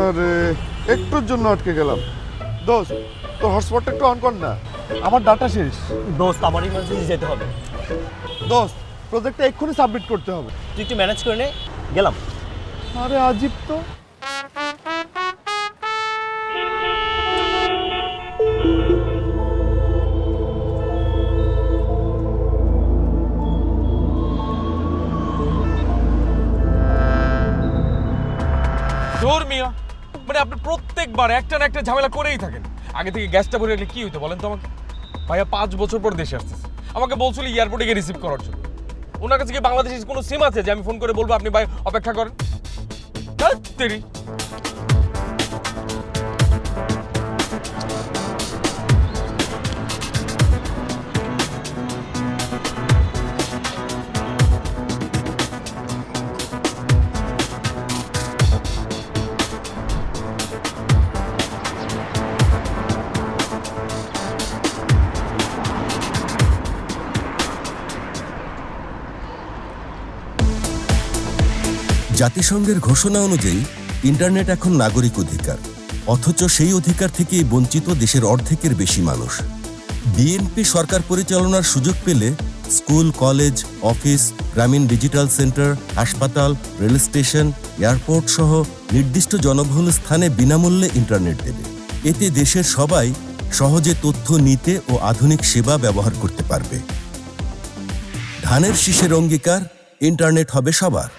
আরে একটুর জন্য আটকে গেলাম। দোস্ত, তোর হটস্পটটা একটু অন কর না, আমার ডাটা শেষ। দোস্ত আমার ইমার্জেন্সি যেতে হবে। দোস্ত, প্রজেক্টটা এক্ষুনি সাবমিট করতে হবে। তুই একটু ম্যানেজ করে নে, গেলাম। আরে আজীব তো। জোর মিয়া, মানে আপনি প্রত্যেকবার একটা না একটা ঝামেলা করেই থাকেন। আগে থেকে গ্যাসটা ভরে রাখলে কি হইতো বলেন তো আমাকে? ভাইয়া 5 বছর পর দেশে আসতেছে, আমাকে বলছিল এয়ারপোর্টে গিয়ে রিসিভ করার জন্য। ওনার কাছে কি বাংলাদেশের কোনো সিম আছে যে আমি ফোন করে বলবো আপনি ভাই অপেক্ষা করেন? ধ্যাৎ তেরি। জাতিসংঘের ঘোষণা অনুযায়ী ইন্টারনেট এখন নাগরিক অধিকার, অথচ সেই অধিকার থেকেই বঞ্চিত দেশের অর্ধেকের বেশি মানুষ। বিএনপি সরকার পরিচালনার সুযোগ পেলে স্কুল, কলেজ, অফিস, গ্রামীণ ডিজিটাল সেন্টার, হাসপাতাল, রেল স্টেশন, এয়ারপোর্ট সহ নির্দিষ্ট জনবহুল স্থানে বিনামূল্যে ইন্টারনেট দেবে। এতে দেশের সবাই সহজে তথ্য নিতে ও আধুনিক সেবা ব্যবহার করতে পারবে। ধানের শীষের অঙ্গীকার, ইন্টারনেট হবে সবার।